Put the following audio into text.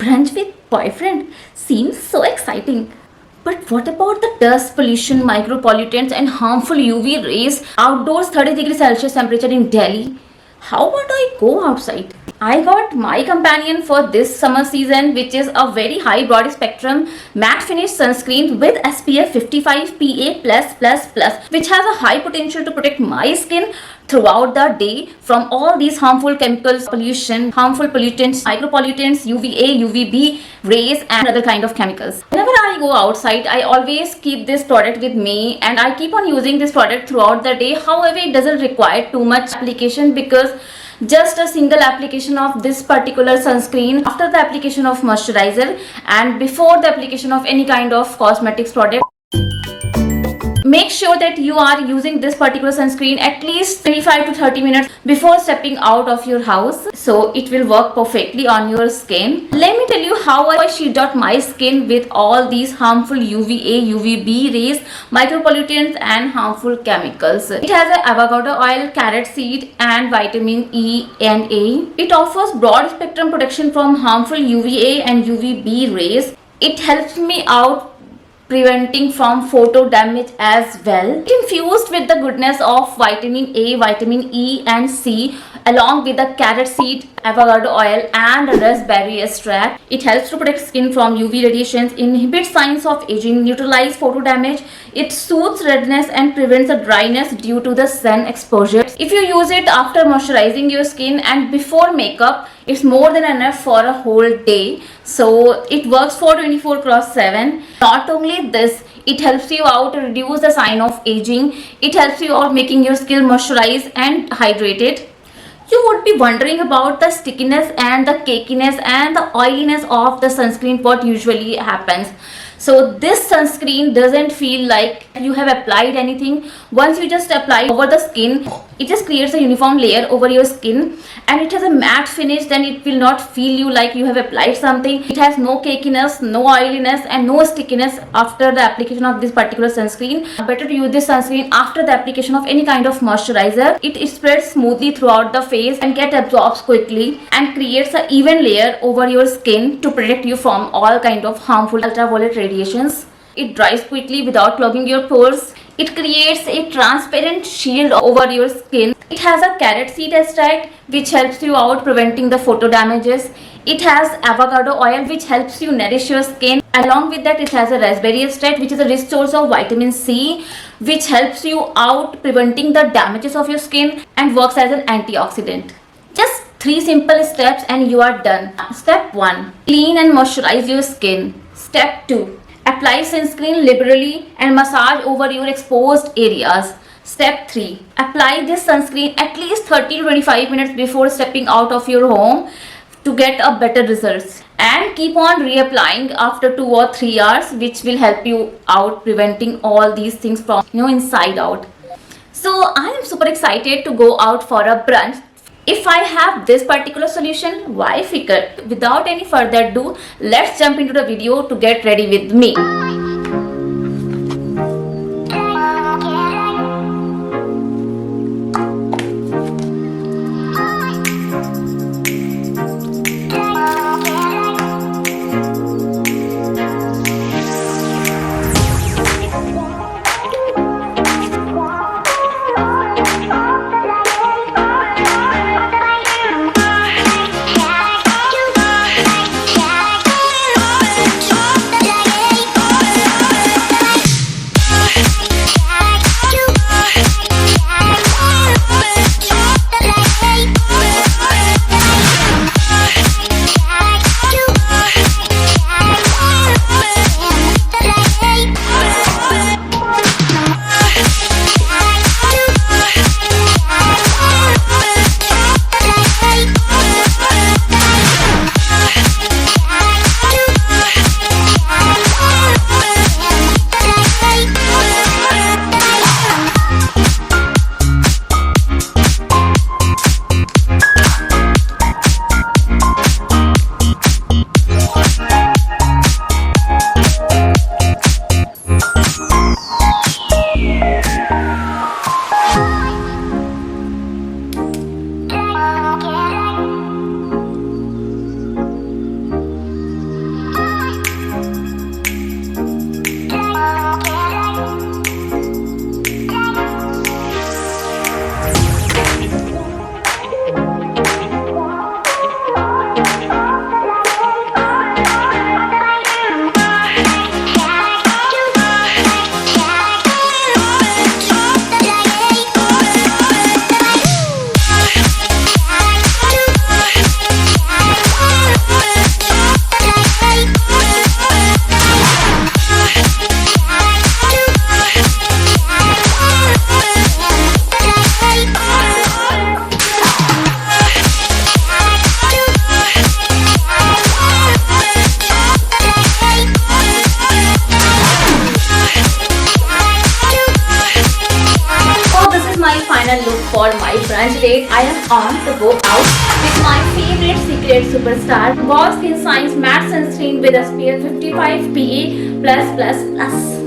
Brunch with boyfriend seems so exciting. But what about the dust pollution, micropollutants, and harmful UV rays? Outdoors, 30 degrees Celsius temperature in Delhi. How about I go outside? I got my companion for this summer season, which is a very high broad spectrum matte finish sunscreen with SPF 55 PA+++, which has a high potential to protect my skin throughout the day from all these harmful chemicals, pollution, harmful pollutants, micropollutants, UVA, UVB rays, and other kind of chemicals. Whenever I go outside, I always keep this product with me and I keep on using this product throughout the day. However, it doesn't require too much application because just a single application of this particular sunscreen after the application of moisturizer and before the application of any kind of cosmetics product. Make sure that you are using this particular sunscreen at least 25 to 30 minutes before stepping out of your house, so it will work perfectly on your skin. Let me tell you how I sheet out my skin with all these harmful UVA, UVB rays, micropollutants and harmful chemicals. It has an avocado oil, carrot seed and vitamin E and A. It offers broad spectrum protection from harmful UVA and UVB rays. It helps me out preventing from photo damage as well. It infused with the goodness of vitamin A, vitamin E and C along with the carrot seed, avocado oil and raspberry extract. It helps to protect skin from UV radiations, inhibits signs of aging, neutralize photo damage. It soothes redness and prevents the dryness due to the sun exposure. If you use it after moisturizing your skin and before makeup, it's more than enough for a whole day. So it works for 24/7. Not only this, it helps you out to reduce the sign of aging. It helps you out making your skin moisturized and hydrated. You would be wondering about the stickiness and the cakiness and the oiliness of the sunscreen, what usually happens. So this sunscreen doesn't feel like you have applied anything. Once you just apply over the skin, it just creates a uniform layer over your skin and it has a matte finish. Then it will not feel you like you have applied something. It has no cakiness, no oiliness and no stickiness after the application of this particular sunscreen. Better to use this sunscreen after the application of any kind of moisturizer. It spreads smoothly throughout the face and get absorbs quickly and creates an even layer over your skin to protect you from all kind of harmful ultraviolet radiations. It dries quickly without clogging your pores. It creates a transparent shield over your skin. It has a carrot seed extract which helps you out preventing the photo damages. It has avocado oil which helps you nourish your skin. Along with that, it has a raspberry extract which is a rich source of vitamin C which helps you out preventing the damages of your skin and works as an antioxidant. Just 3 simple steps and you are done. Step 1. Clean and moisturize your skin. Step 2. Apply sunscreen liberally and massage over your exposed areas. Step 3. Apply this sunscreen at least 30 to 25 minutes before stepping out of your home to get a better results. And keep on reapplying after 2 or 3 hours, which will help you out preventing all these things from inside out. So I am super excited to go out for a brunch. If I have this particular solution, why figure? Without any further ado, let's jump into the video to get ready with me. go out with my favorite secret superstar, Boss Skin Science Matte Sunscreen with SPF 55 PA+++.